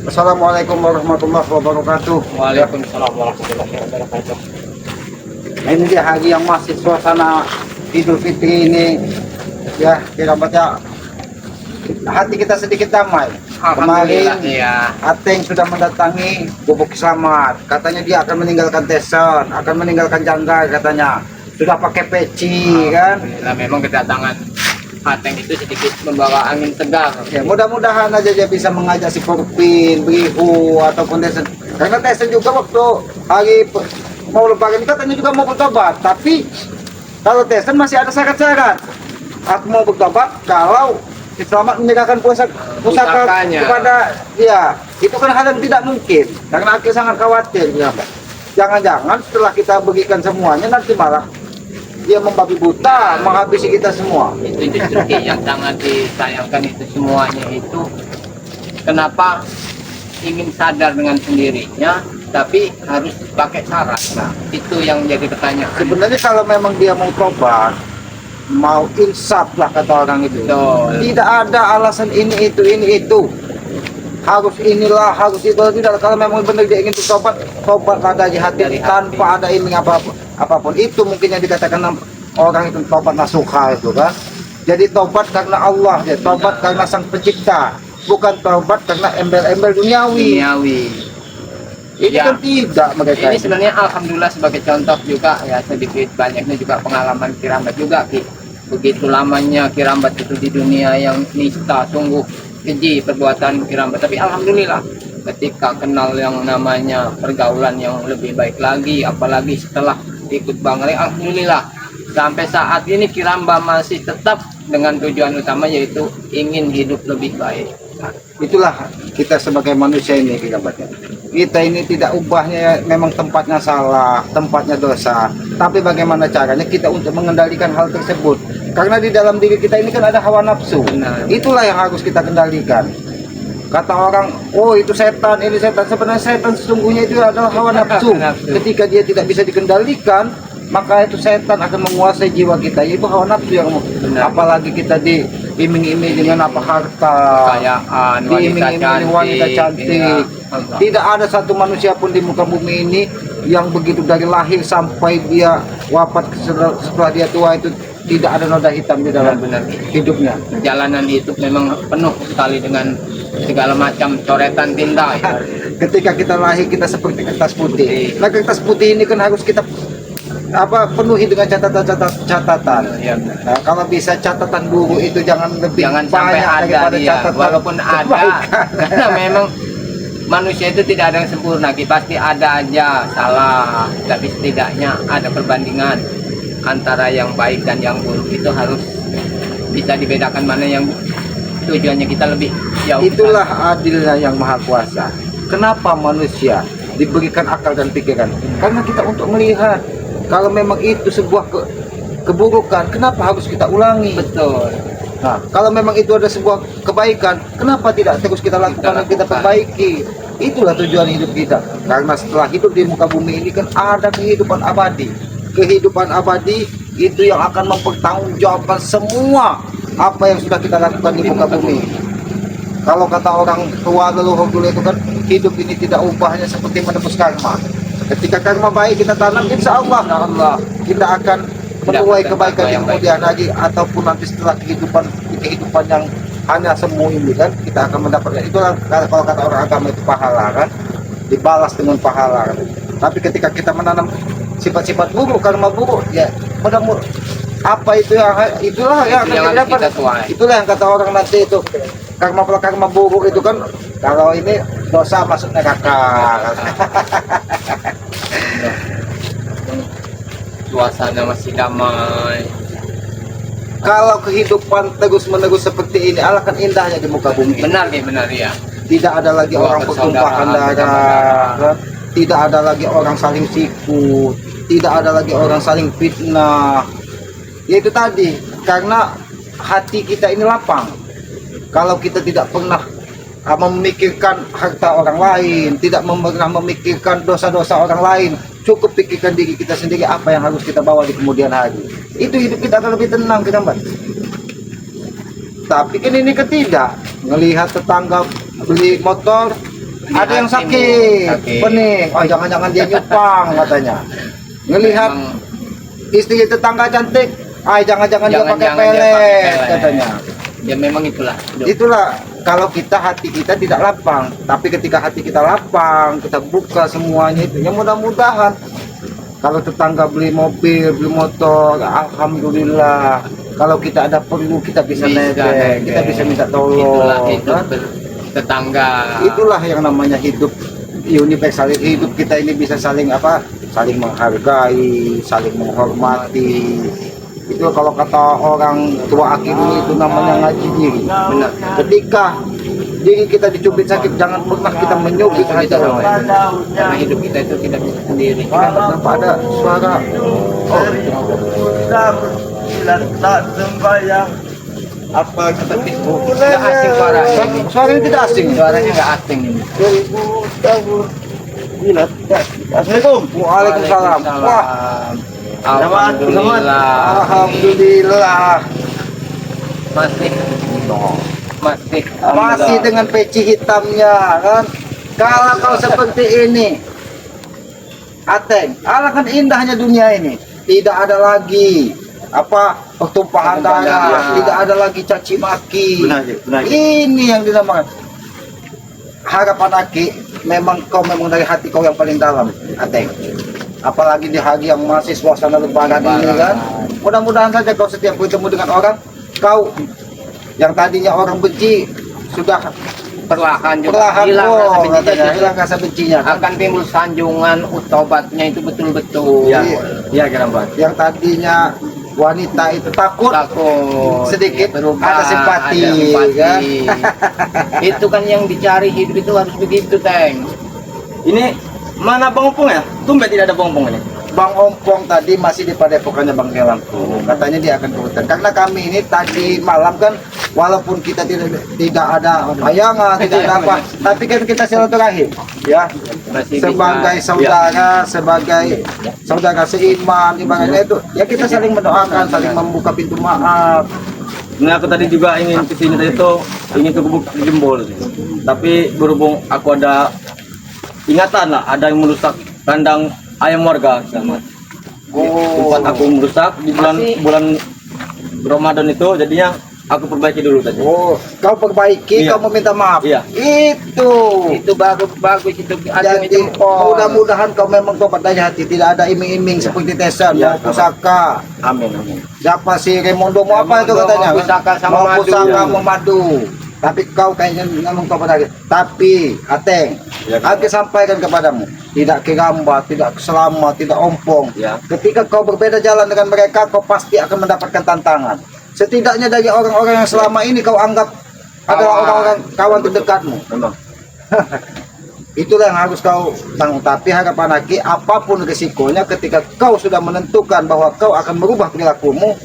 Assalamualaikum warahmatullahi wabarakatuh. Waalaikumsalam warahmatullahi wabarakatuh. Ini dia hari yang masih suasana Idul Fitri ini, ya kira baca hati kita sedikit damai. Kemarin ya. Ateng sudah mendatangi Gubuk Selamat, katanya dia akan meninggalkan Teson, akan meninggalkan Janggal katanya, sudah pakai peci kan. Alhamdulillah, memang kedatangan Ateng itu sedikit membawa angin segar. Ya, mudah-mudahan aja dia bisa mengajak si Korpin, Brihu ataupun Teson. Karena Teson juga waktu hari mau lebaran katanya juga mau bertobat, tapi kalau Teson masih ada syarat-syarat. Aku mau bertobat kalau Selamat menyerahkan pusaka kepada dia. Itu kan hal yang tidak mungkin, karena aku sangat khawatir ya, jangan-jangan setelah kita berikan semuanya nanti malah dia membabi buta, menghabisi kita semua. Itu justru yang sangat disayangkan itu semuanya itu. Kenapa ingin sadar dengan sendirinya tapi harus pakai syarat? Nah, itu yang jadi pertanyaan. Sebenarnya kalau memang dia mau tobat, mau insaf lah kata orang itu. Betul. Tidak ada alasan ini itu. Harus inilah, harus itu tidak. Kalau memang benar dia ingin tobat, tobatlah dari hati tanpa ada ini apapun. Itu mungkin yang dikatakan orang itu tobat nasuha itu kan. Jadi tobat karena Allah, ya tobat karena Sang Pencipta, bukan tobat karena embel-embel duniawi. Ini Ya, kan tidak mereka. ini sebenarnya alhamdulillah sebagai contoh juga ya, sedikit banyaknya juga pengalaman Kirambat juga Ki. Begitu lamanya Kirambat itu di dunia yang nista, sungguh keji perbuatan Kirambat, tapi alhamdulillah ketika kenal yang namanya pergaulan yang lebih baik lagi, apalagi setelah ikut Bang Ray, alhamdulillah sampai saat ini Kirambat masih tetap dengan tujuan utama yaitu ingin hidup lebih baik. Nah, itulah kita sebagai manusia ini kita ini tidak ubahnya, memang tempatnya salah, tempatnya dosa, tapi bagaimana caranya kita untuk mengendalikan hal tersebut, karena di dalam diri kita ini kan ada hawa nafsu. Benar. Itulah yang harus kita kendalikan. Kata orang, oh itu setan, ini setan, sebenarnya setan sesungguhnya itu adalah hawa nafsu. Ketika dia tidak bisa dikendalikan, maka itu setan akan menguasai jiwa kita, yaitu hawa nafsu yang apalagi kita diiming-iming dengan apa, harta, kekayaan, diiming-iming wanita cantik. Tidak ada satu manusia pun di muka bumi ini yang begitu dari lahir sampai dia wafat, setelah dia tua itu tidak ada noda hitam di dalam hidupnya. Perjalanan hidup memang penuh sekali dengan segala macam coretan tinta ya. Ketika kita lahir kita seperti kertas putih. Nah, kertas putih ini kan harus kita penuhi dengan catatan. Ya, Nah, kalau bisa catatan buruk itu jangan sampai banyak ada daripada dia, catatan walaupun ada kebaikan. karena memang manusia itu tidak ada yang sempurna, pasti ada aja salah, tapi setidaknya ada perbandingan antara yang baik dan yang buruk. Itu harus bisa dibedakan mana yang tujuannya kita lebih jauh. Itulah adilnya yang maha kuasa. Kenapa manusia diberikan akal dan pikiran? Karena kita untuk melihat kalau memang itu sebuah keburukan, kenapa harus kita ulangi? Betul. Nah, kalau memang itu ada sebuah kebaikan, kenapa tidak terus kita lakukan dan kita perbaiki? Itulah tujuan hidup kita. Karena setelah hidup di muka bumi ini kan ada kehidupan abadi. Kehidupan abadi itu yang akan mempertanggungjawabkan semua apa yang sudah kita lakukan di muka bumi. Kalau kata orang tua leluhur dulu itu kan, hidup ini tidak ubahnya seperti menebus karma. Ketika karma baik kita tanam, insya Allah kita akan menuai kebaikan yang kemudian lagi, ataupun nanti setelah kehidupan yang hanya semu ini kan kita akan mendapatkan. Itulah kalau kata orang agama itu pahala kan, dibalas dengan pahala kan. Tapi ketika kita menanam sifat-sifat buruk, karma buruk, ya mudah-mudahan apa itu yang itulah yang akan kita dapat. Itulah yang kata orang nanti itu karma buruk itu kan, kalau ini dosa masuk neraka. Suasana masih damai. Kalau kehidupan terus-menerus seperti ini, alangkah indahnya di muka bumi. Benar ya. Tidak ada lagi orang pertumpahan darah, tidak ada lagi orang saling siku, tidak ada lagi orang saling fitnah. Yaitu tadi, karena hati kita ini lapang. Kalau kita tidak pernah memikirkan harta orang lain, tidak pernah memikirkan dosa-dosa orang lain, cukup pikirkan diri kita sendiri apa yang harus kita bawa di kemudian hari. Itu hidup kita akan lebih tenang, Mbak. Tapi kan ini ketidak, melihat tetangga beli motor, ada yang sakit, pening. Oh jangan-jangan dia nyupang katanya. Ngelihat istri tetangga cantik, jangan-jangan dia pakai pelet katanya. Ya memang itulah. Itulah kalau hati kita tidak lapang, tapi ketika hati kita lapang, kita buka semuanya itu. Ya mudah-mudahan kalau tetangga beli mobil, beli motor, alhamdulillah. Kalau kita ada perlu kita bisa nebeng, kita bisa minta tolong. Itulah hidup tetangga. Itulah yang namanya hidup universal. Hidup kita ini bisa saling saling menghargai, saling menghormati. Itu kalau kata orang tua aki dulu itu namanya ngaji diri. Benar. Ketika diri kita dicubit sakit, jangan pernah kita menyubit hati orang lain. Karena hidup kita itu tidak bisa sendiri. Kenapa ada suara? Tak sembahyang apa Seperti tidak asing suara ini. Suara ini tidak asing. Suaranya nggak asing ini. 2000 tahun bila Assalamualaikum. Waalaikumsalam. Wah, Alhamdulillah. alhamdulillah. Masih dengan peci hitamnya kan. Kalau kau seperti ini, Ateng, kan indahnya dunia ini. Tidak ada lagi pertumpahan darah, tidak ada lagi caci maki. Benar. Ini yang dinamakan harapan Aki. Memang dari hati kau yang paling dalam, Ateng. Apalagi di hari yang masih suasana lebaran ini kan. Mudah-mudahan saja kau setiap bertemu dengan orang, kau yang tadinya orang benci sudah Perlahan hilang rasa bencinya kan? akan timbul sanjungan utobatnya itu betul-betul. Ya Gerambat. Yang tadinya wanita itu takut sedikit berubah, ada simpati, ada simpati. kan? Itu kan yang dicari, hidup itu harus begitu, Teng. Ini mana Bang Ompong ya? Tumben tidak ada Bang Ompong ini. Bang Ompong tadi masih di padepokannya Bang Gelangku. Katanya dia akan ke hutan. Karena kami ini tadi malam kan, walaupun kita tidak ada bayangan, tidak ada apa, tapi kan kita silaturahim, ya. Sebagai saudara seiman, ibaratnya itu, ya kita saling mendoakan, saling membuka pintu maaf. Nah aku tadi juga ingin kesini tadi itu ingin ke Gubuk Jembol, tapi berhubung aku ada ingatan lah, ada yang merusak kandang ayam warga, tempat aku merusak di bulan Ramadan itu, jadinya aku perbaiki dulu tadi. Kau perbaiki, Iya. kau meminta maaf. Iya. Itu bagus itu. Ada Jadi mudah-mudahan kau memang tobat dari hati, tidak ada iming-iming seperti Tesan, Iya, mau pusaka. Amin. Siapa si Remondo mau apa itu katanya? Mau pusaka sama Mau madu. pusaka, mau madu. Tapi kau kayaknya ngomong tobat dari. Tapi Ateng, Ya, aku sampaikan kepadamu, tidak kegambar, tidak selamat, tidak ompong. Ya. Ketika kau berbeda jalan dengan mereka, kau pasti akan mendapatkan tantangan. Setidaknya dari orang-orang yang selama ini kau anggap adalah orang-orang kawan terdekatmu. Memang. Itulah yang harus kau tanggung. Tapi harapan Aki, apapun risikonya, ketika kau sudah menentukan bahwa kau akan merubah perilakumu,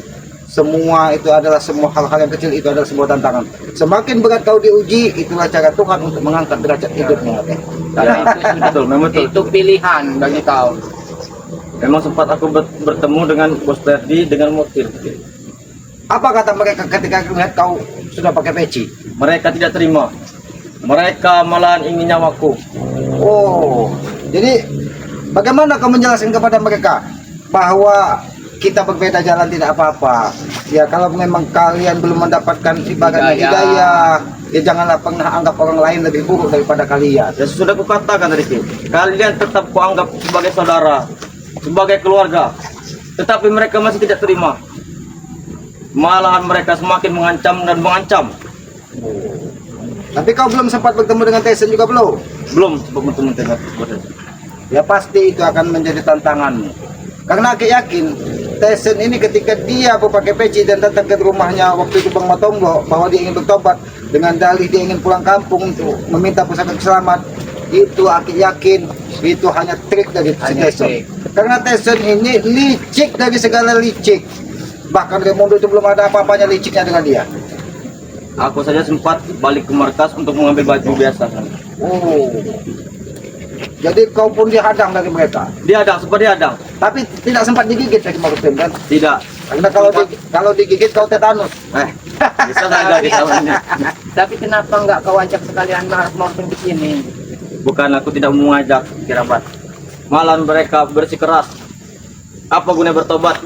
semua itu adalah semua hal-hal yang kecil itu adalah sebuah tantangan. Semakin berat kau diuji, itulah cara Tuhan untuk mengangkat derajat hidupmu. Ya, betul, memang betul. Itu pilihan bagi kau. Memang sempat aku bertemu dengan Bos Ferdi dengan mobil. Apa kata mereka ketika melihat kau sudah pakai peci? Mereka tidak terima. Mereka malahan ingin nyawaku. Jadi bagaimana kau menjelaskan kepada mereka bahwa kita berbeda jalan tidak apa-apa? Ya kalau memang kalian belum mendapatkan ibaratnya hidayah, ya janganlah pernah anggap orang lain lebih buruk daripada kalian. Ya sudah kukatakan tadi, kalian tetap kuanggap sebagai saudara, sebagai keluarga. Tetapi mereka masih tidak terima. Malahan mereka semakin mengancam dan mengancam. Tapi kau belum sempat bertemu dengan Tyson juga belum? Belum sempat bertemu dengan Bos Ferdi. Ya pasti itu akan menjadi tantanganmu. Karena aku yakin Tyson ini ketika dia pakai peci dan datang ke rumahnya waktu itu Bang Matombo bahwa dia ingin bertobat dengan dalih dia ingin pulang kampung untuk meminta pusaka selamat, itu aku yakin itu hanya trik dari si Tyson. Karena Tyson ini licik dari segala licik. Bahkan Remondo itu belum ada apa-apanya liciknya dengan dia. Aku saja sempat balik ke markas untuk mengambil baju biasa. Jadi kau pun dihadang dari mereka. Sempat dihadang. Tapi tidak sempat digigit lagi Marutin kan? Tidak. Karena kalau digigit kau tetanus. Bisa saja kita. Tapi kenapa nggak kau ajak sekalian mau ke sini? Bukan aku tidak mengajak kirabat. Malah mereka bersikeras. Apa gunanya bertobat?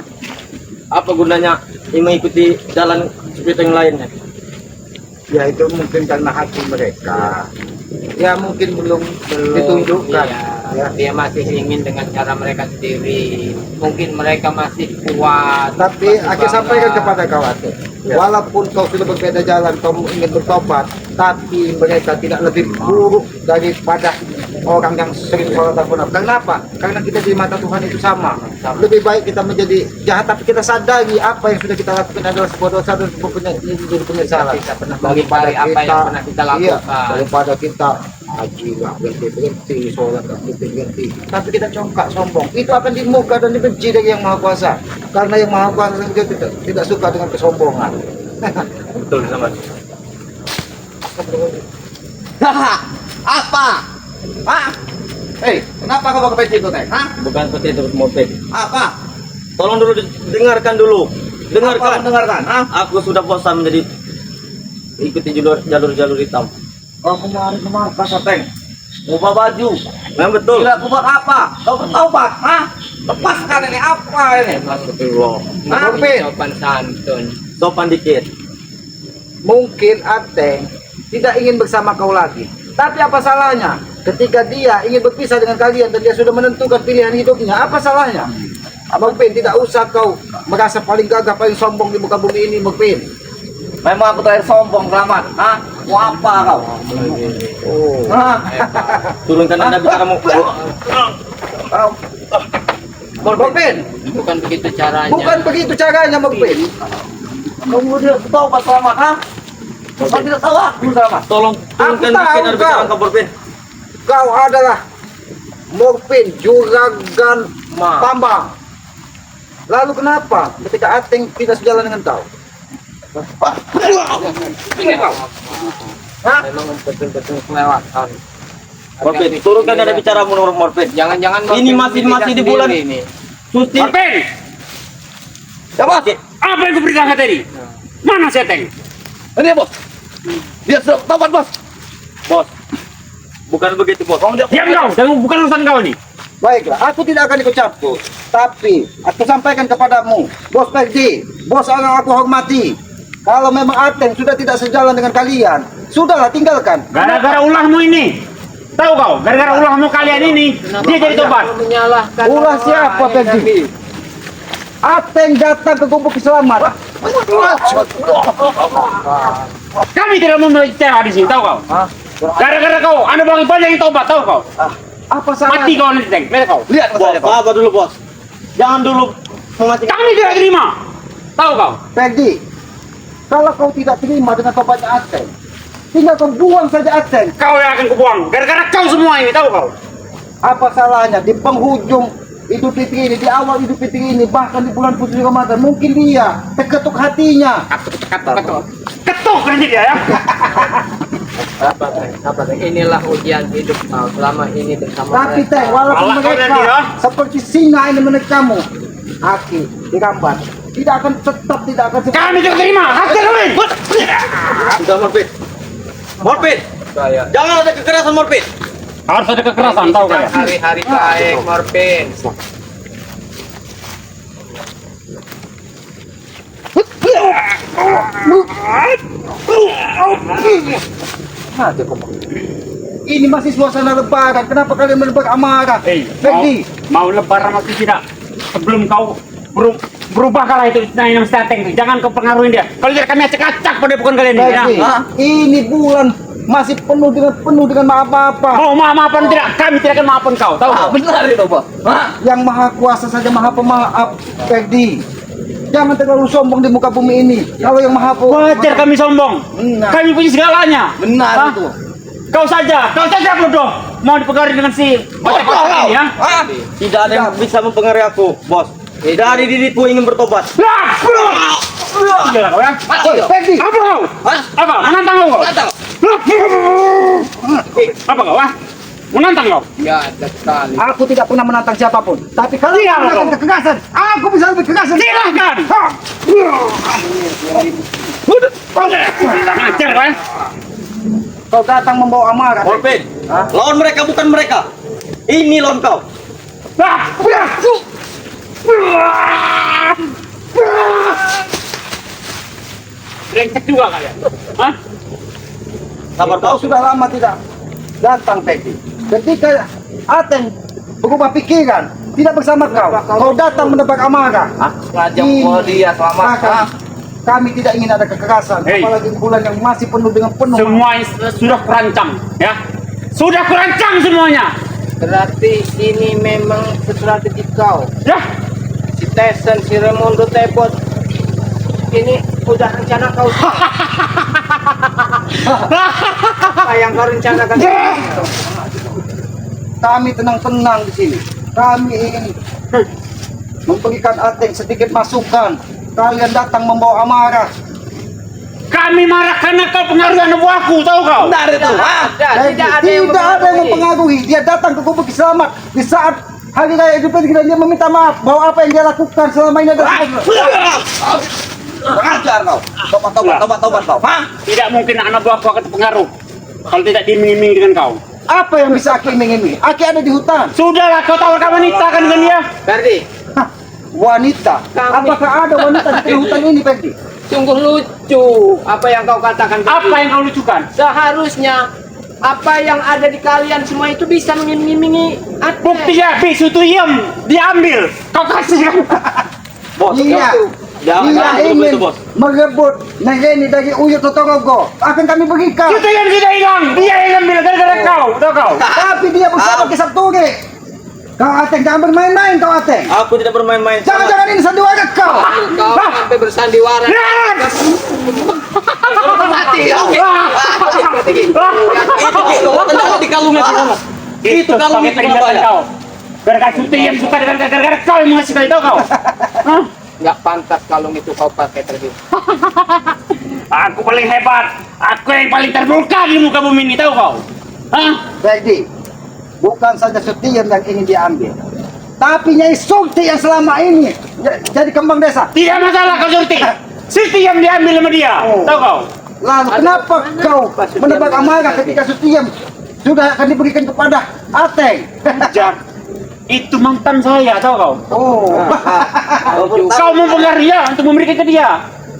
Apa gunanya mengikuti jalan seperti yang lainnya? Ya itu mungkin karena hati mereka. Ya mungkin belum ditunjukkan. Iya, dia masih ingin dengan cara mereka sendiri. Mungkin mereka masih kuat. Tapi aku masih sampaikan bangga. kepada kau Ate, Ya. walaupun kau sudah berbeda jalan, kau ingin bertobat, tapi mereka tidak lebih buruk daripada orang yang sering sholat dan munafik. Kenapa? Karena kita di mata Tuhan itu sama. Lebih baik kita menjadi jahat, tapi kita sadari apa yang sudah kita lakukan adalah sebuah dosa dan sebuah penyesalan. Tidak pernah mengingkari apa yang pernah kita Iya, lakukan. daripada kita haji nggak berhenti, sholat nggak berhenti, tapi kita congkak sombong, itu akan dimurka dan dibenci dari Yang Maha Kuasa. Karena Yang Maha Kuasa sendiri tidak suka dengan kesombongan. Betul sama. Apa? Hah? Hei, kenapa kau bawa ke peci itu, Teh? Hah? Bukan seperti itu Morpin. Apa? Tolong dulu dengarkan dulu. Apa Dengarkan. mendengarkan? Hah? Aku sudah bosan menjadi ikuti jalur hitam. Kau kemarin pasar, Teng. Mau bawa baju. Memang betul. Gila, aku buat apa? Kau bertobat, hah? Lepaskan ini apa ini? Astagfirullah. Morpin, Sopan santun. Sopan dikit. mungkin Ateng tidak ingin bersama kau lagi. Tapi apa salahnya ketika dia ingin berpisah dengan kalian dan dia sudah menentukan pilihan hidupnya? Apa salahnya? Abang Pin, tidak usah kau merasa paling gagah, paling sombong di muka bumi ini, Bang Pin. Memang aku terakhir sombong, Selamat. Hah? Mau apa kau? Oh. Hah? Turunkan anda bicaramu. Bang Pin, Bukan begitu caranya. bukan begitu caranya, Bang Pin. Kamu tidak tahu Pak Selamat, hah? Kau tidak tahu aku, Selamat. Tolong turunkan tahu, bikin anda bicara kau. ke Morpin. Kau adalah Morpin, juragan Ma. tambang. Lalu kenapa ketika Ateng tidak sejalan dengan kau? Hah? Memang betul-betul kelewatan. Morpin, turunkan anda bicaramu Morpin. Jangan-jangan Ini masih di bulan ini. suci. Morpin, Ya, Bos. apa yang kuberitakan tadi? Mana seteng? Ini, Bos. Dia sudah tobat, Bos. Bos. Bukan begitu, Bos. Diam kau, jangan bukan urusan kau ini. Baiklah, aku tidak akan ikut campur. Tapi aku sampaikan kepadamu, Bos Perdi, bos yang aku hormati. Kalau memang Ateng sudah tidak sejalan dengan kalian, sudahlah tinggalkan. Gara-gara ulahmu ini, tahu kau? Gara-gara ulahmu kalian ini, dia jadi tobat. Menyalahkan Ulah orang siapa, lain, Perdi? Nabi. Ateng datang ke gubuk selamat. Kami tidak mau bicara di sini, tahu kau? Gara-gara kau, anda banyak yang tobat, tahu kau? Apa salahnya? Mati kau nanti, Teng. Lihat kau. Lihat, Bos. Bos, apa dulu, Bos? Jangan dulu memancing. Kami tidak terima, tahu kau? Perdi, kalau kau tidak terima dengan tobatnya Ateng, tinggal kau buang saja Ateng. Kau yang akan kubuang. Gara-gara kau semua ini, tahu kau? Apa salahnya di penghujung Idul Fitri ini, di awal Idul Fitri ini, bahkan di bulan suci Ramadan, mungkin dia terketuk hatinya. Ketuk nanti dia ya. Inilah ujian hidup kau selama ini bersama Tapi mereka. Teh, walaupun Malah kau nanti, mereka ya. seperti singa ini menerkamu, Aki, digambar, tidak akan tetap, tidak akan Kami tidak terima. Hasil kami. Sudah, Morpin. Morpin, Saya. jangan ada kekerasan, Morpin. Harus ada kekerasan, tahu kau ya? Hari-hari baik, Morpin. Ini masih suasana lebaran, kenapa kalian menebar amarah? Hei, Perdi, mau lebaran atau tidak? Sebelum kau berubah kalah itu yang stateng itu. Jangan kau pengaruhin dia. Kalau tidak kami acak-acak pada bukan kalian ini ya. Perdi, ini bulan masih penuh dengan maaf-maafan. Mau maafan tidak? Kami tidak akan maafkan kau. Tahu Ah, kau? benar itu, Bos. Hah? Yang maha kuasa saja maha pemaaf, Perdi. Jangan terlalu sombong di muka bumi ini. Kalau yang maha Wajar kami sombong. Benar. Kami punya segalanya. Benar Hah? itu. Kau saja bodoh. Mau dipengaruhi dengan si bocah ini ya? Hah? Tidak ada yang bisa mempengaruhi aku, Bos. Dari diriku ingin bertobat. Gila kau ya? Mati kau. Perdi, Apa kau? Hah? Apa? Menantang kau? Datang. Apa kau? Ah? Menantang kau? Ya, ada sekali. aku tidak pernah menantang siapapun. Tapi kalau Iya, menggunakan Bang. kekerasan, aku bisa lebih kekerasan. Silahkan. Ajar kau ya? Kau datang membawa amarah. Morpin, Lawan mereka bukan mereka. Ini lawan kau. Brengsek juga kalian. Hah? Sabar Kau kau. sudah lama tidak datang, Peggy. Ketika Ateng berubah pikiran, tidak bersama kau datang menebak amarah. Aku sengaja Ini, membawa dia selamat. maka kami tidak ingin ada kekerasan, Hei. apalagi bulan yang masih penuh dengan penuh. Semua sudah kurancang, ya. Sudah kurancang semuanya. Berarti ini memang strategi kau. Ya. Si Tyson, si Raimondo Tebot. Ini udah rencana kau. Apa yang kau rencanakan? Kami tenang-tenang di sini. Kami ingin memberikan Ateng sedikit masukan. Kalian datang membawa amarah. Kami marah karena kau pengaruhi anak buahku, tahu kau? Benar itu. Jadi, tidak ada yang mempengaruhi. Dia datang ke Gubuk Selamat di saat hari raya Idul Fitri dan dia meminta maaf bahwa apa yang dia lakukan selama ini adalah Ajar kau. Tobat kau. Hah? Tidak mungkin anak buahku akan terpengaruh kalau tidak diiming-imingi dengan kau. apa yang bisa Aki ingin. Aki ada di hutan. Sudahlah, kau tawarkan wanita kan dengan dia. Ferdi, Hah, wanita. Kami- Apakah ada wanita di hutan ini, Ferdi? sungguh lucu apa yang kau katakan. Ferdi. Apa yang kau lucukan? Seharusnya apa yang ada di kalian semua itu bisa mengiming-imingi Ate. Buktinya bisu itu diambil. Kau kasih kan? Bos, Iya. jangan Dia ingin itu, bos. merebut Negeni dari Uyut Totorogo. Akan kami berikan. Itu yang sudah hilang. Dia yang ambil gara-gara kau, tahu kau? Tapi dia bersama Kisah Turi. Kau Ateng, jangan bermain-main kau Ateng. Aku tidak bermain-main. Jangan-jangan ini sandiwara kau. Kau sampai bersandiwara. Mati. Itu kau di kalungnya di sana. Itu kalung sebagai itu peringatan namanya. kau. Gara-gara Suti yang suka dengan gara-gara kau yang mengasih tahu kau. Hah? Nggak pantas kalung itu kau pakai Ferdi. Aku paling hebat. Aku yang paling terbuka di muka bumi ini, tahu kau? Hah? Ferdi, bukan saja Sutian yang ingin diambil, tapi Nyai Sulti yang selama ini jadi kembang desa. Tidak masalah kau Surti. Surti yang diambil sama dia, Oh. tahu kau? Lalu kenapa kau menebak amarah ketika Sutian sudah akan diberikan kepada Ateng? Jak, itu mantan saya, tahu kau? Oh, Kau mempengaruhi dia untuk memberikan ke dia,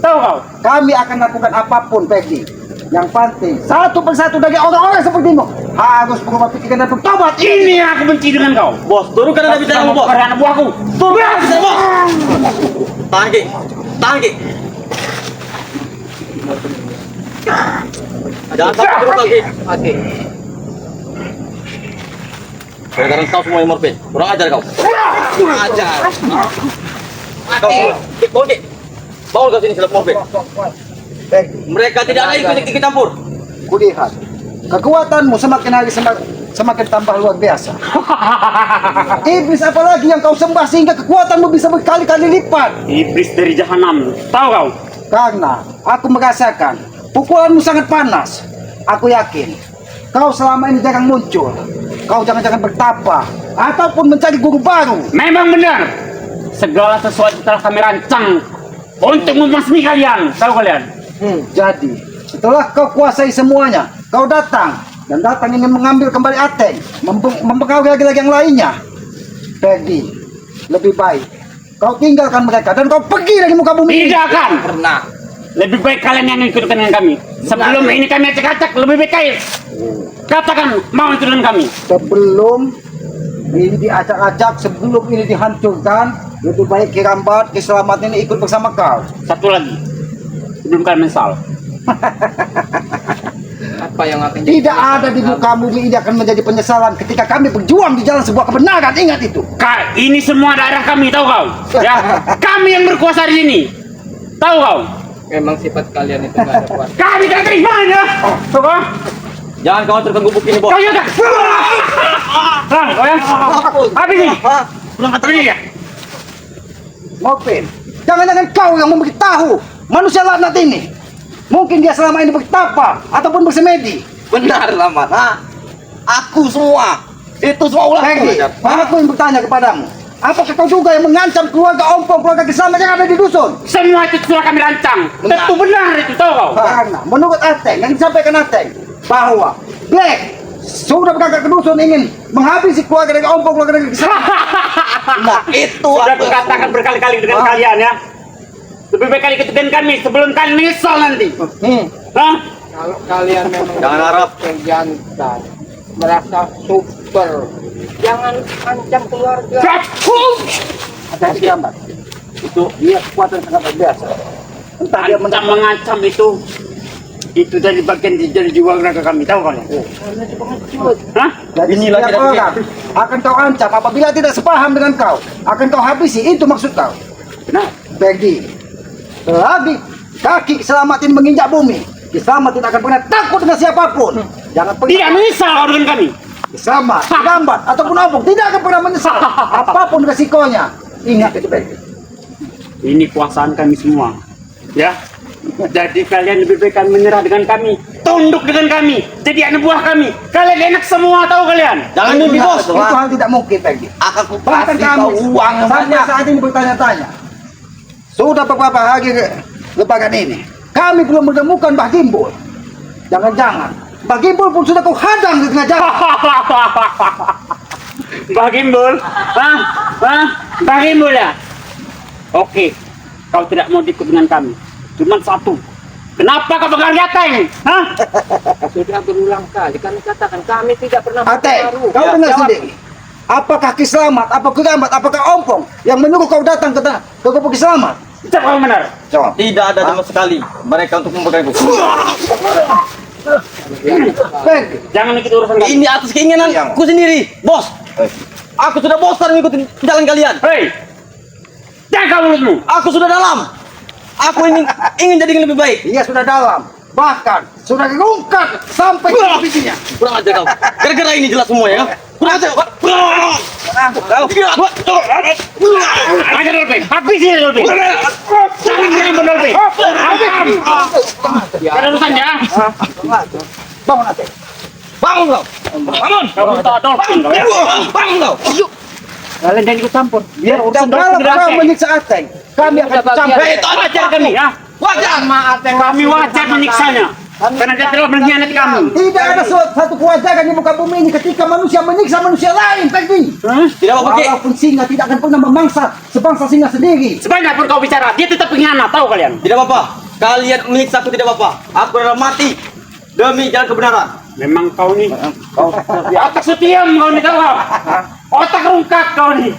tahu kau? kami akan lakukan apapun, Ferdi. Yang penting, satu persatu dari orang-orang sepertimu harus berubah pikiran dan bertobat. Ini yang aku benci dengan kau. Bos, turunkan anda bicara Kamu bos. bukan anak buahku. Turunkan anda bicara bos. Tahan Ki. Tahan Ki. Jangan sampai turun lagi. Oke. Gara-gara kau semua yang morfin. Kurang ajar kau. Kurang ajar. Kau bawa Ki. Bawa kau sini silap morfin. Ferdi, Mereka tidak ada ikut campur. kulihat kekuatanmu semakin hari semakin tambah luar biasa. Iblis apalagi yang kau sembah sehingga kekuatanmu bisa berkali-kali lipat. Iblis dari jahanam, tahu kau? Karena aku merasakan pukulanmu sangat panas. Aku yakin kau selama ini jarang muncul. Kau jangan-jangan bertapa ataupun mencari guru baru. Memang benar. Segala sesuatu telah kami rancang untuk membasmi kalian, tahu kalian? Jadi setelah kau kuasai semuanya, kau datang ingin mengambil kembali Ateng, mempengaruhi lagi-lagi yang lainnya. Ferdi, lebih baik kau tinggalkan mereka dan kau pergi dari muka bumi. Tidak akan. Pernah. Lebih baik kalian yang ikut dengan kami. Sebelum ini kami acak-acak, lebih baik kalian katakan mau ikut dengan kami. Sebelum ini diacak-acak, sebelum ini dihancurkan, lebih baik Kirambat, Keselamatan ini ikut bersama kau. Satu lagi, sebelum kalian menyesal. Apa yang akan jadi? Tidak ada di muka bumi ini akan menjadi penyesalan ketika kami berjuang di jalan sebuah kebenaran. Ingat itu. Ini semua daerah kami, tahu kau? Ya, kami yang berkuasa di sini. Tahu kau? Memang sifat kalian itu nggak ada kuat. Kami tidak terima ya. Tahu kau? Jangan kau terkena gubuk ini bos. Kau juga. Kau ya? Habis ini. Habis ini ya. Mopin, jangan-jangan kau yang memberitahu manusia laknat ini. Mungkin dia selama ini bertapa ataupun bersemedi. Benar Lamat. Aku semua. Itu semua ulah Ferdi, aku yang bertanya kepadamu. Apakah kau juga yang mengancam keluarga Ompong, keluarga Keselamatan yang ada di dusun? Semua itu sudah kami rancang. Tentu benar itu, tahu kau? Karena menurut Ateng, yang disampaikan Ateng, bahwa Black sudah berangkat ke dusun ingin menghabisi keluarga dari ompong keluarga dari Nah, itu Sudah aku kukatakan berkali-kali dengan kalian ya. Lebih baik kali ikutin kami sebelum kalian menyesal nanti. Hah? Kalau kalian memang Jangan harap. jantan, merasa super, jangan ancam keluarga. ada gambar. Itu dia kekuatan sangat luar biasa. Entah dia Ancam mengancam itu dari bagian dari jiwa raga kami, tahu kalian? Hah? Jadi Inilah setiap tidak orang akan kau ancam apabila tidak sepaham dengan kau, akan kau habisi, itu maksud kau. Nah, Pergi. Selagi kaki selamatin menginjak bumi, Kisama tidak akan pernah takut dengan siapapun. Jangan tidak pernah menyesal kau dengan kami. Kisama, gambar ataupun ompong tidak akan pernah menyesal apapun resikonya. Ingat itu baik. Ini kuasaan kami semua, ya. Jadi kalian lebih baik kalian menyerah dengan kami, tunduk dengan kami, jadi anak buah kami. Kalian enak semua, tahu kalian? Jangan mimpi bos. Itu hal tidak mungkin Pergi. akan Bahkan kupasih kami kau uang yang sampai banyak. saat ini bertanya-tanya. Sudah beberapa hari lebaran ini, kami belum menemukan Mbah Gimbul. Jangan-jangan Mbah Gimbul pun sudah kau hadang di tengah jalan. Mbah Gimbul, Mbah Gimbul ya. Oke, kau tidak mau ikut dengan kami. Cuman satu. Kenapa kau pegang jateng? Hah? Sudah berulang kali kami katakan kami tidak pernah Ate, berpengaruh. kau Ya, dengar jawab. sendiri. Apakah Kiselamat, apakah Gambat, apakah Ompong yang menyuruh kau datang ke Gubuk Kiselamat? Siapa kau benar? Jawab. Tidak ada sama sekali mereka untuk membekaliku. Pergi. Jangan ikut urusan kami. Ini atas keinginanku sendiri, bos. Aku sudah bosan mengikuti jalan kalian. Hei, jaga mulutmu. Aku sudah dalam. Aku ingin jadi yang lebih baik. Dia sudah dalam, bahkan sudah rungkat sampai ke bijinya. Kurang ajar kau. Gara-gara ini jelas semua ya. Kurang ajar. Ajar Dolphin, habis ini Dolphin. Jangan kalian Dolphin. Ada urusannya. Bangun Ate. Bangun kau. Bangun. Kau minta Dolphin. Kau ya? Bangun kau. Kalian jangan ikut campur. Biar urusan Dan kalau Dolphin kau dirahasiain. menyiksa Ateng, kami akan Sudah campur. bagian. Itu Wajar kami ya. Wajar. Kami wajar menyiksanya. Karena dia telah mengkhianati kami. Tidak ada satu kewajaran di muka bumi ini ketika manusia menyiksa manusia lain, Pergi. Tidak apa-apa, Ki. Walaupun singa tidak akan pernah memangsa sebangsa singa sendiri. Sebanyak pun kau bicara, dia tetap pengkhianat, tahu kalian? Tidak apa-apa. Kalian menyiksa aku tidak apa-apa. Aku rela mati demi jalan kebenaran. Memang kau nih. Kau Otak setiam kau nih, tahu kau? Otak rungkat kau nih.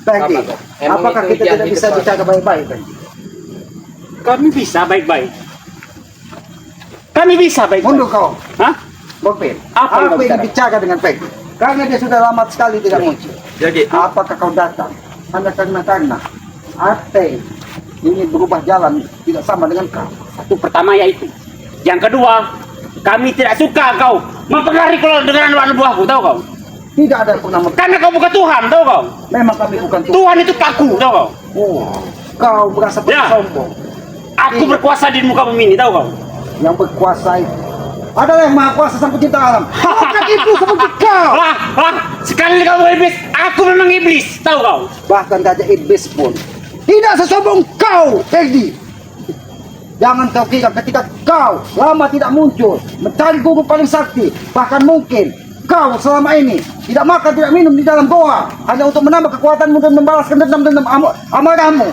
Pergi. Emang Apakah itu kita ujian tidak hidup, bisa Pak? bicara baik-baik, Pergi? Kami bisa baik-baik. Kami bisa baik-baik. Mundur kau, Hah? Bopin. Apa yang kau Aku ingin bicara? bicara dengan Pergi. Karena dia sudah lama sekali tidak muncul. Jadi, Apakah kau datang? Karena Ate ini berubah jalan tidak sama dengan kau. Satu pertama yaitu. Yang kedua, kami tidak suka kau mempengaruhi kalau dengan anak buahku, tahu kau? Tidak ada yang pernah Karena kau bukan Tuhan, tahu kau? memang kami bukan Tuhan. Tuhan itu kaku, tahu kau? Oh, kau merasa Ya. sombong. Aku berkuasa di muka bumi ini, tahu kau? Yang berkuasa itu adalah yang maha kuasa sang pencipta alam. Bukan iblis seperti kau. Sekali kamu iblis, aku memang iblis, tahu kau? Bahkan Raja Iblis pun tidak sesombong kau, Pergi. Jangan kau kira ketika kau lama tidak muncul mencari guru paling sakti, bahkan mungkin kau selama ini tidak makan tidak minum di dalam goa hanya untuk menambah kekuatanmu dan membalaskan dendam amarahmu.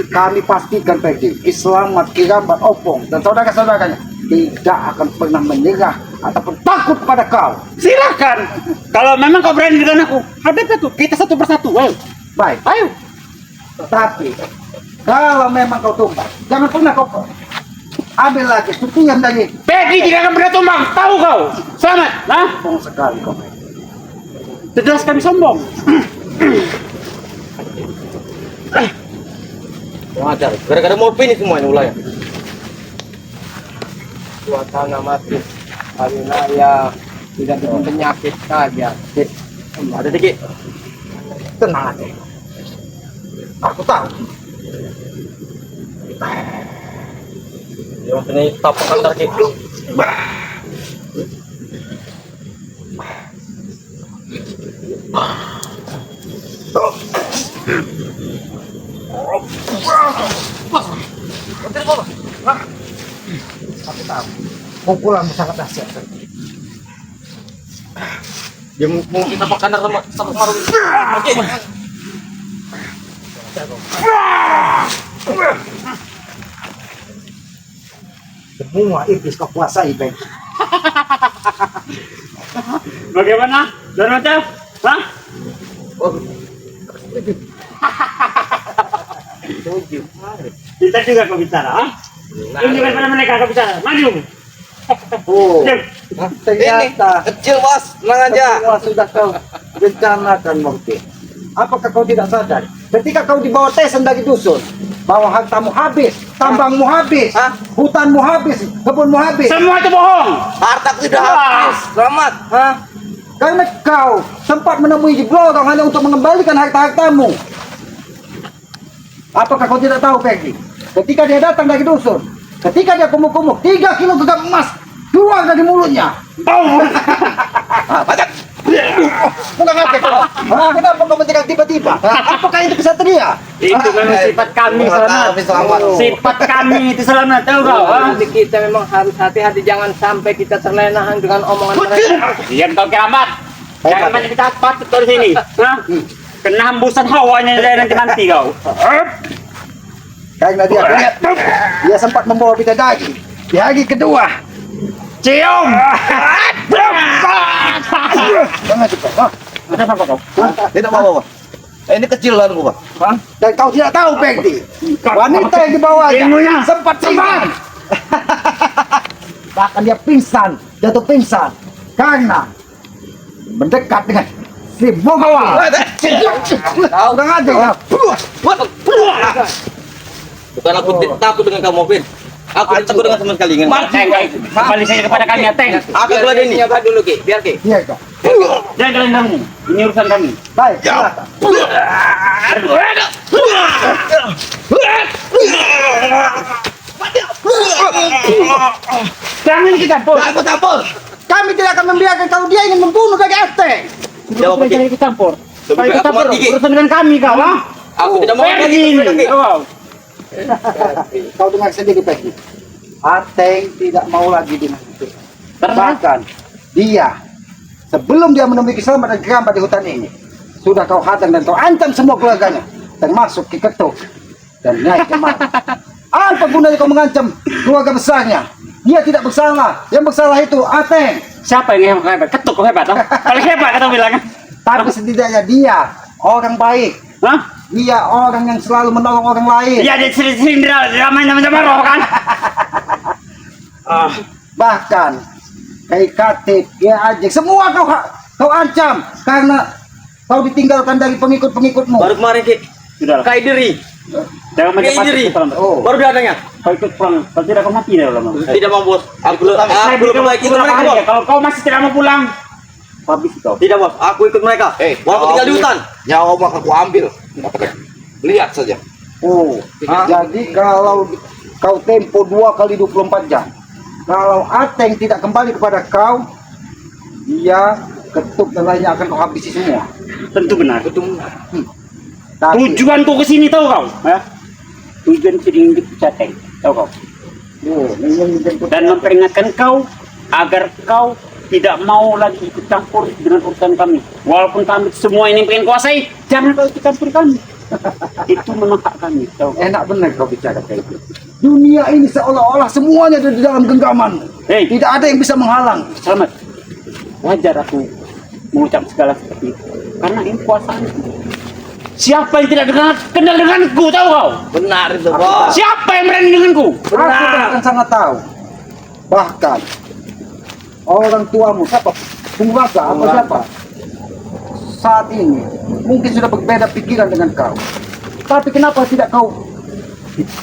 Kami pastikan Pergi, Kislamat, Kirambat, Opong dan saudara-saudaranya tidak akan pernah menyerah ataupun takut pada kau. Silakan. Kalau memang kau berani dengan aku, hadapi aku. Kita satu persatu. Ayo. Baik, Ayo. tapi kalau memang kau tumbang, jangan pernah kau ambil lagi sutian dari Peggy tidak akan pernah tumbang. Tahu kau? Selamat. Nah, sombong sekali kau. jelas kami sombong. wajar. Gara-gara morfin ini semuanya mulai. Suasana mati karena ya tidak dengan penyakit saja. Ada dikit. Tenang aja. Aku tahu. Yang ini tapakan dari Aku tahu. Pukulanmu sangat dahsyat. Dia mau kita makan sama Marul. Oke. Semua iblis kau kuasai, Bang. Bagaimana? Dan macam? Hah? Kita juga kau bicara, ha? Tunjukkan pada mereka kau bicara. Maju. Oh, Diam. ternyata Kecil bos, tenang aja. semua sudah kau rencanakan, Mokti. Apakah kau tidak sadar? Ketika kau dibawa tesan dari dusun, bahwa hartamu habis, tambangmu habis, hutanmu habis, kebunmu habis. Semua itu bohong. Hartaku sudah habis. Selamat. Hah? Karena kau sempat menemui Jibrorong hanya untuk mengembalikan harta-hartamu. Apakah kau tidak tahu, Peggy? Ketika dia datang dari dusun, ketika dia kumuk-kumuk 3 kilo genggam emas keluar dari mulutnya. Bohong. Macam bukan ngajak kau. Kenapa kau mencegat tiba-tiba? Apakah itu kesatria? Itu memang sifat kami selamat. Selamat. Sifat kami itu selamat, tahu kau? Ha? Jadi kita memang harus hati-hati, jangan sampai kita terlena dengan omongan mereka. Diam kau keramat. Jangan banyak kita patut kau di sini. Ha? Kena hembusan hawanya saya nanti kau. Karena dia sempat membawa bidadari di hari kedua. Cium. Jangan cepat. Kenapa kau? Tidak apa-apa. Ini kecil kan gua, Pak. Dan kau tidak tahu, Peggy, wanita yang dibawanya Ilmunya. sempat pingsan. Bahkan dia pingsan, jatuh pingsan karena mendekat dengan si Monghawa. Tahu kan aja. Bukan aku takut dengan kamu, Pin. Aku tidak takut dengan sama sekali. Kembali saja kepada kami, Ateng. Aku keluar ini. Nyoba dulu, Ki. Biar, Ki. Iya, Kak. Jangan kalian ganggu. Ini urusan kami. Baik, silakan. Jangan kita campur. Aku campur. Kami tidak akan membiarkan kalau dia ingin membunuh dari Ateng. Jawab, Ki. Jangan ikut campur. Kalau Lebih ikut campur aku mati, Ki. urusan dengan kami kau, ha? Aku tidak mau Pergi. lagi. Kau. Kau dengar sendiri, Peggy. Ateng tidak mau lagi dengan itu. Bahkan dia sebelum dia menemui keselamatan Gerambat di hutan ini, sudah kau hadang dan kau ancam semua keluarganya, termasuk Ki Ketuk dan Nyai Kemar. Apa gunanya kau mengancam keluarga besarnya? Dia tidak bersalah. Yang bersalah itu Ateng. Siapa yang hebat? Ketuk kau hebat, ha? Paling hebat kata bilang. Tapi setidaknya dia orang baik. Hah? Dia orang yang selalu menolong orang lain. Iya, dia sering ramai nama roh kan? Bahkan Kai Katib, Kiai Ajik, semua kau ancam karena kau ditinggalkan dari pengikut-pengikutmu. Baru kemarin, Ki. Sudah lah. Kai diri. Jangan Kai diri. macam-macam. Oh, Baru datangnya. Kau ikut perang, kalau tidak kau mati dah lama. Tidak mau, Bos. Aku belum baik itu mereka, Bos. Kalau kau masih tidak mau pulang, habis kau. Tidak, Bos. Aku ikut mereka. Walaupun tinggal di hutan. Nyawa akan aku ambil. Lihat saja. oh. Jadi kalau kau tempo 2 kali 24 jam, kalau Ateng tidak kembali kepada kau, dia Ketuk dan lainnya akan kau habisi semua. Tentu benar. Tapi, Tujuanku ke sini tahu kau? Ya? Tujuan sini untuk Ateng, tahu kau? oh, ingin menjemput Dan memperingatkan kau agar kau tidak mau lagi ikut campur dengan urusan kami. Walaupun kami semua ini pengen kuasai, jangan kau ikut campur kami. Itu memang hak kami, tahu kau? Enak benar kau bicara kayak gitu. Dunia ini seolah-olah semuanya ada di dalam genggaman. Hei, Tidak ada yang bisa menghalang. selamat. Wajar aku mengucap segala seperti itu. Karena ini kuasaanku. Siapa yang tidak kenal denganku, tahu kau? Benar itu, Bos. Siapa yang berani denganku? Aku akan sangat tahu. Bahkan orang tuamu siapa? Penguasa atau siapa? Saat ini mungkin sudah berbeda pikiran dengan kau. Tapi kenapa tidak kau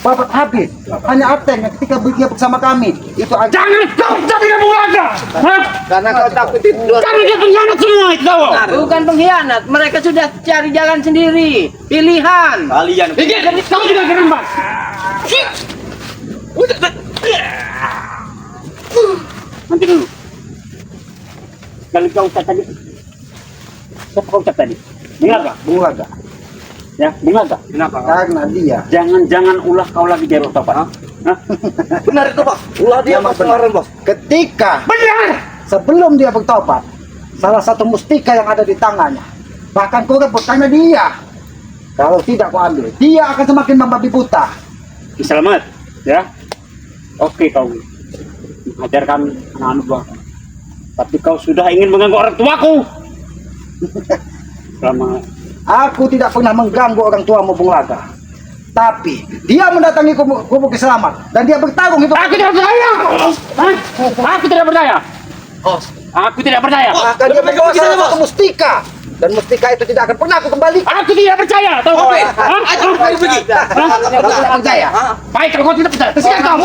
babat habis? Hanya Ateng yang ketika dia bersama kami itu aja. Jangan kau jadi kamu warga. Karena kau takut itu. Kami dia pengkhianat semua itu, tahu? Bukan pengkhianat, mereka sudah cari jalan sendiri, pilihan. Kalian. Jadi kamu juga gerembak. Nanti dulu. Kalau kau ucap tadi, siapa kau ucap tadi? Dengar gak? Bulaga. Ya, dengar gak? Kenapa? Karena dia Jangan ulah kau lagi di Eropa. Hah? Benar itu, Bos. Ulah dia, Bos. Kemarin, Bos. ketika Benar. sebelum dia bertobat, salah satu mustika yang ada di tangannya. Bahkan kau rebut karena dia. Kalau tidak kau ambil, dia akan semakin membabi buta. Selamat, ya. Oke kau ajar kami anak-anak buah. Tapi kau sudah ingin mengganggu orang tuaku. Selamat. Aku tidak pernah mengganggu orang tuamu Bung Laga. Tapi dia mendatangi kubu Kiselamat dan dia bertarung itu. Aku tidak percaya. Aku tidak percaya. Aku tidak percaya. Bahkan dia membawa salah satu mustika. Dan mustika itu tidak akan pernah aku kembali. Aku tidak percaya. Tahu kau? Ajar kau pergi. Kau tidak percaya? Baik kalau kau tidak percaya. Terserah kau.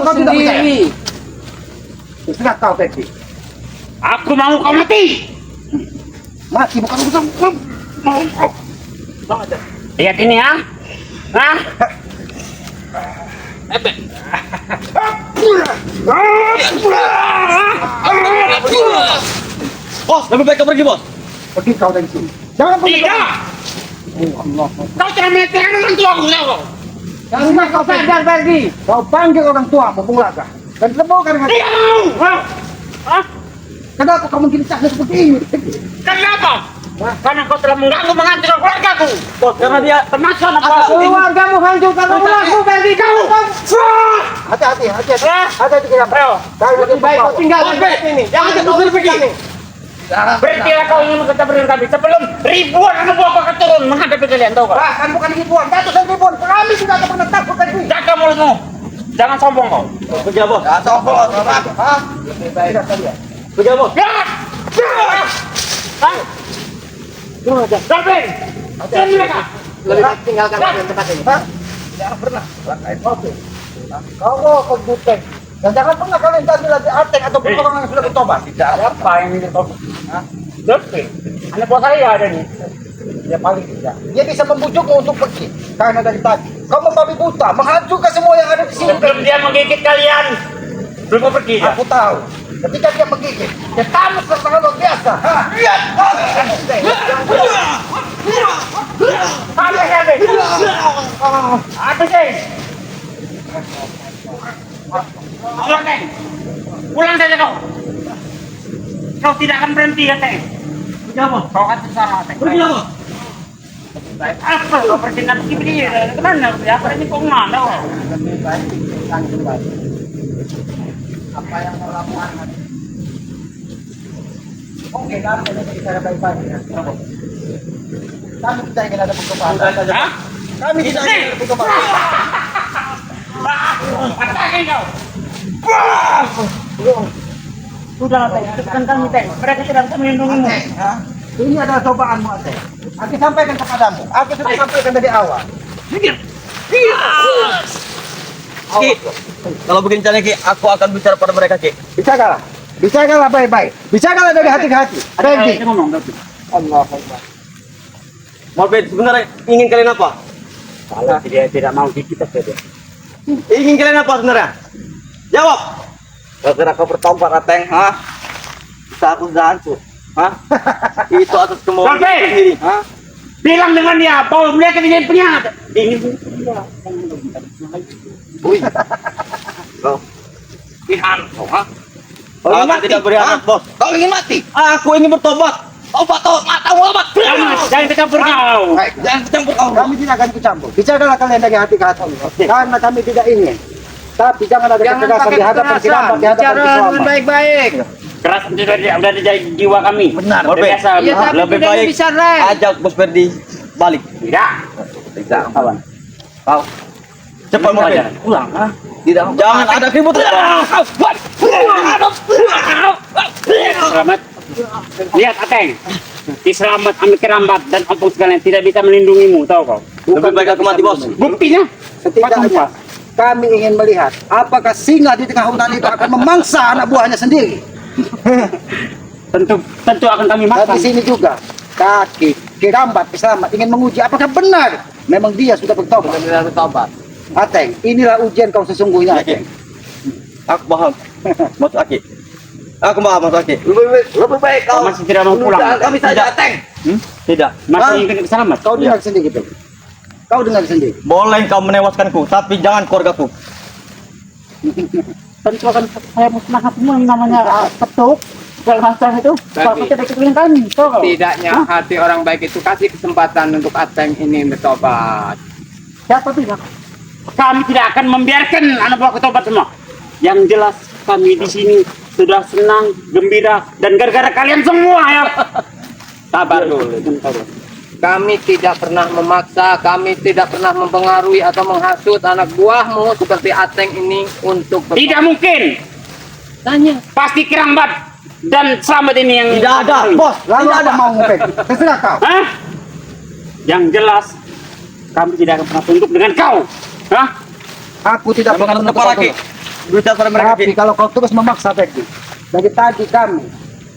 Kau tidak percaya. Terserah kau, Pepsi. Aku mau kau mati. Mati bukan urusan. Lihat ini ya. Hah? Bos, lebih baik kau pergi, bos. Pergi kau dari sini. Jangan pergi. Tidak. Kau tidak melecehkan orang tuaku, tahu kau? Karena kau sadar pergi. Kau panggil orang tuamu Bung Laga dan temukan dengan. Tidak mau. Hah? Kenapa kau menggilitahnya seperti ini? Kenapa? Karena kau telah mengganggu menghancurkan keluargaku. Bos, karena dia Termasuk anak buahku. Keluargamu hancurkan rumahku pergi kau. Hati-hati, hati-hati. Hati-hati kita. Kau lebih baik kau tinggal di sini. Jangan kau pergi. Berhentilah kau ingin berkata dengan kami sebelum ribuan anak buahku akan turun menghadapi kalian, tahu kau? Bahkan bukan ribuan, ratusan ribuan. Kami sudah tak pernah takut lagi. Jaga mulutmu. Jangan sombong kau. pergi, bos. Sombong. Hah? Lebih baik kalian. Pergi, bos. Ya! Hah? Dalvin! Sini mereka! Lebih baik tinggalkan tempat ini. Hah? Jangan pernah. Oke. Kau mau ke Buteng. Dan jangan pernah kalian ganti lagi Ateng atau orang yang sudah bertobat. Tidak apa yang ini kau. Dalvin! Anak buah saya ada nih. Ya paling tidak. Dia bisa membujukmu untuk pergi. Karena dari tadi kau membabi buta, menghancurkan semua yang ada di sini. Sebelum dia menggigit kalian, belum mau pergi ya? Aku tahu. Ketika dia menggigit, dia tamus sangat luar biasa. Hah? Lihat. Apa Dalvin? Apa sih? Pulang, Teng. Pulang saja kau. Kau tidak akan berhenti ya, Teng. Bos. Kau akan bersama, Teng. Pergi, bos. Apa kau bertindak begini? Kemana? Ya, ini kau mana? Lebih baik pikirkan kembali. Apa yang kau lakukan nanti? Oke, kami ada bicara baik-baik ya. Kami tidak ingin ada perkembangan. Hah? Kami tidak ingin ada perkembangan. Atakin kau! Sudah, Teng. Tekan kami, Teng. Mereka tidak bisa melindungimu. Hah? Ini adalah cobaanmu, Teng. Aku sampaikan kepadamu. Aku sudah sampaikan dari awal. Ki, kalau begini caranya Ki, aku akan bicara pada mereka Ki. Bicaralah. Bicaralah baik-baik. Bicaralah dari hati ke hati. Pergi. Kita ngomong, Dalvin. Allah Akbar. Maaf, sebenarnya ingin kalian apa? Kalau dia tidak mau kita saja. Ingin kalian apa sebenarnya? Jawab. Gara-gara kau bertobat, Ateng, hah? Bisa aku sudah hancur, hah? Itu atas kemauan Sampai! diri sendiri, hah? Bilang dengan dia bahwa mereka ingin penjahat. Ingin dia. Wih. Kau, Ihan, kau, ha? kau tidak berkhianat, bos. Kau ingin mati? Aku ingin bertobat. Obat, matamu obat. Jangan campur kau. Baik. Jangan campur kau. Kami tidak akan ikut campur. Bicaralah kalian dari hati ke hati. Karena kami tidak ingin. Tapi jangan ada ketegasan di hadapan Kiselamat, di hadapan Kiselamat. baik-baik. Keras udah di jiwa kami. Benar, Udah biasa. Iya, tapi lebih tidak baik bisa, Ren. ajak Bos Ferdi balik. Tidak. Tidak. Kawan. Kau cepat Kamu Morfin. aja. Pulang, ha? Tidak. Jangan ada ribut. Selamat. Lihat, Ateng. Di Selamat, Amit Kerambat, dan Opung sekalian tidak bisa melindungimu, tahu kau? Lebih baik aku mati, bos. Buktinya? Setidaknya kami ingin melihat apakah singa di tengah hutan itu akan memangsa anak buahnya sendiri. Tentu akan kami Dan makan. di sini juga kaki Kirambat Kiselamat ingin menguji apakah benar memang dia sudah bertobat. Benar bertobat. Ateng, inilah ujian kau sesungguhnya, Ateng. Aku paham. Masuk Aki. Aku paham Masuk Aki. Lebih baik kau. Masih tidak mau pulang. Menundaan kami saja, Teng. Tidak. Masih ingin selamat. Kau dengar sendiri, Teng. Kau dengar sendiri. Boleh kau menewaskanku, tapi jangan keluargaku. Tentu akan saya musnahkanmu yang namanya petuk. Kalau masalah itu, kalau kita deketin kami, tahu kau? Tidaknya Hah? hati orang baik itu kasih kesempatan untuk Ateng ini bertobat. Siapa tidak? Kami tidak akan membiarkan anak buah tobat semua. Yang jelas kami di sini sudah senang, gembira, dan gara-gara kalian semua ya. Sabar dulu, sabar. Kami tidak pernah memaksa, kami tidak pernah mempengaruhi atau menghasut anak buahmu seperti Ateng ini untuk bertobat. Tidak mungkin. Tanya. Pasti Kirambat dan Selamat ini yang Tidak ada, bos. Lalu Tidak apa ada. mau ngepek? Terserah kau. Hah? Yang jelas kami tidak akan pernah tunduk dengan kau. Hah? Aku tidak Bukan pernah apa lagi. Berbicara pada mereka. Tapi kalau kau terus memaksa Peggy, dari tadi kami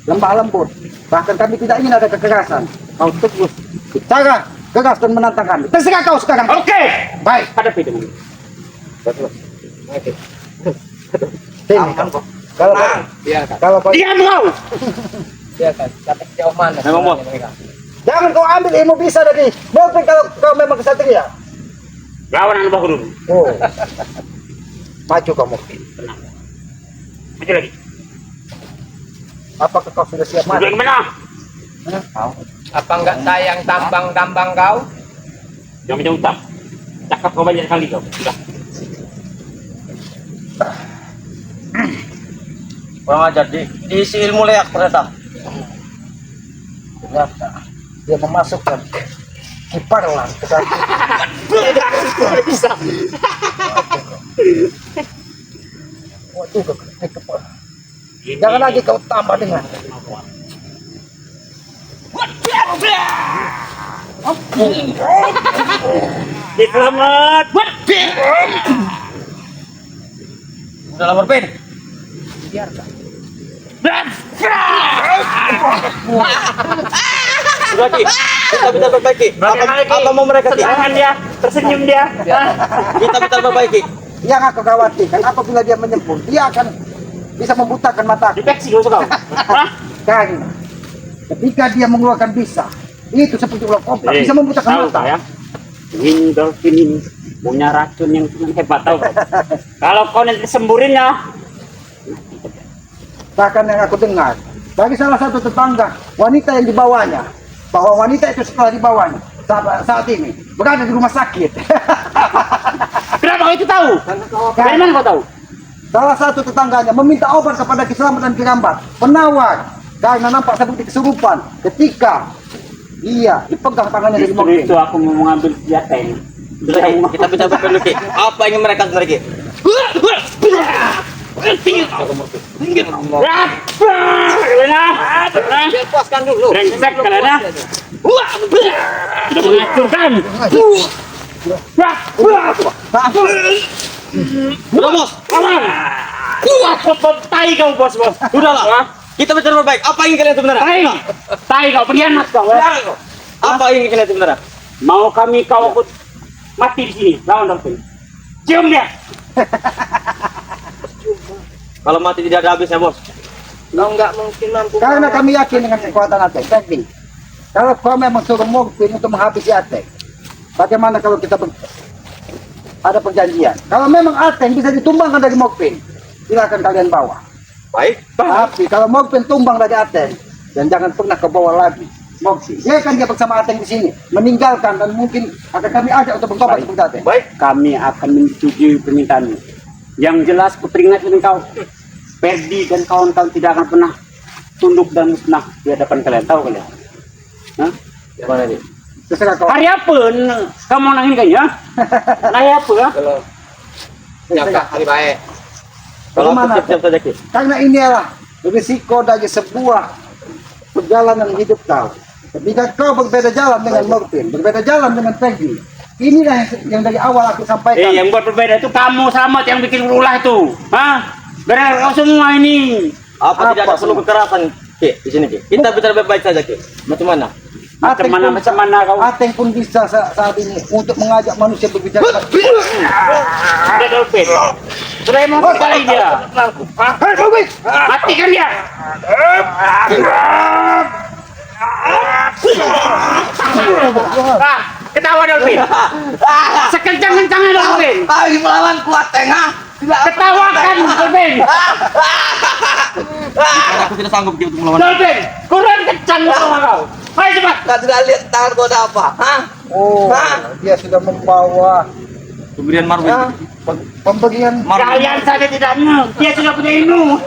lemah lembut, bahkan kami tidak ingin ada kekerasan. Kau terus bicara keras dan menantang kami. Terserah kau sekarang. Oke. Baik. Hadapi dengan ini. Sini. Kalau kau, Biarkan, kalau kau, Diam kau. biarkan. Sampai sejauh mana? Memang, Bos. mereka? jangan kau ambil ilmu bisa dari. Mungkin kalau kau memang kesatria. Lawan anak buahku dulu. Oh. Maju kau mungkin. Tenang. Maju lagi. Apakah kau sudah siap Duduk mati? yang mana? Apa enggak sayang tambang-tambang kau? Jangan macam utang. Cakap kau banyak kali kau. Sudah. Kurang ajar, diisi ilmu leak ternyata. Ternyata dia memasukkan kiparlan ke dalam. Bisa. Waduh, kepala. Jangan lagi kau tambah dengan. Selamat. Udah lapor, Pin. Sudah, Ki. Kita bisa perbaiki. Apa mau mereka, Ki? Senangan dia, tersenyum dia. Kita bisa perbaiki. Yang aku khawatirkan apabila dia menyembur, dia akan bisa membutakan mataku. Deteksi kau suka. Hah? Karena ketika dia mengeluarkan bisa, itu seperti ular kobra, bisa membutakan tahu mata. kau ya? Ini dolphin ini punya racun yang hebat tahu kau. Kalau kau nanti semburin ya, Bahkan yang aku dengar, bagi salah satu tetangga, wanita yang dibawanya, bahwa wanita itu setelah dibawanya, saat ini berada di rumah sakit. kenapa kau itu tahu? Dari mana kau tahu? Salah satu tetangganya meminta obat kepada Keselamatan Kirambat, penawar, karena nampak seperti kesurupan ketika dia dipegang tangannya dari Justru mobil. itu aku mau mengambil senjata ini. Sudah, Ki. Kita bisa perbaiki, Ki. Apa yang mereka sebenarnya, Ki? Puaskan dulu. Brengsek kalian ya. Sudah menghancurkan. Udah, Bos. Aman. Kuat tai kau bos. Udahlah. Kita bicara baik. Apa yang kalian sebenarnya? Tai kau pengkhianat kau. Ya. Apa yang kalian sebenarnya? Mau kami kau ikut mati di sini lawan dolphin. Cium dia. Kalau mati tidak ada habisnya, Bos. Kau enggak mungkin mampu. Karena kami yakin dengan kekuatan Ateng. Tapi kalau kau memang suruh Morfin untuk menghabisi Ateng, bagaimana kalau kita ada perjanjian? Kalau memang Ateng bisa ditumbangkan dari Morfin, silakan kalian bawa. Baik. Tapi kalau Morfin tumbang dari Ateng, dan jangan pernah kau bawa lagi Morfin. Dia kan dia bersama Ateng di sini, meninggalkan dan mungkin akan kami ajak untuk bertobat seperti Ateng. Baik. Kami akan menyetujui permintaanmu. Yang jelas kuperingatkan kau, Ferdi dan kawan-kawan tidak akan pernah tunduk dan musnah di hadapan kalian. Tahu kalian? Hah? Gimana, Ki? Terserah kau. Hari apa kamu nangin kayaknya? Hari apa? Ya? Kalau nyangka hari baik. Kalau aku Bagaimana? siap-siap saja, Ki. Karena inilah risiko dari sebuah perjalanan hidup kau. Ketika kau berbeda jalan dengan Morfin, berbeda jalan dengan Peggy, inilah yang dari awal aku sampaikan. Yang buat berbeda itu kamu Selamat yang bikin ulah itu. Hah? Benar kau semua ini. Apa tidak ada Apa perlu kekerasan, Ki, di sini, Ki? Kita bicara baik-baik saja, Ki. Macam mana? Macam mana kau? Ateng pun bisa saat ini untuk mengajak manusia berbicara. Ada dolphin. Sudah mau sekali dia. Matikan dia. Ketawa dolphin. Sekencang-kencangnya dolphin. Kau melawan kuat tengah. Ketawakan, Dolphin! Karena aku tidak sanggup untuk melawan. Dolphin! Kurang kencang sama kau! Ayo cepat! Kau tidak lihat tangan kau ada apa? Hah? Oh, Hah? dia sudah membawa Pemberian Marwin. pemberian. Kalian saja tidak tahu, dia sudah punya ilmu.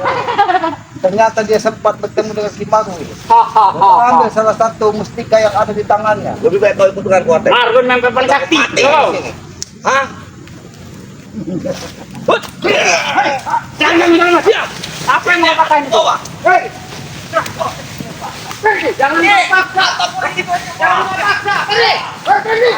Ternyata dia sempat bertemu dengan Ki Marwin. Hahaha. Ambil salah satu mustika yang ada di tangannya. Lebih baik kau ikut dengan kuatnya. Margun memang paling sakti. Mati Kau. di sini. Hah? Jangan jangan dia. Apa yang mau katakan itu? Hei. Jangan dipaksa. Jangan dipaksa. Pergi. Pergi.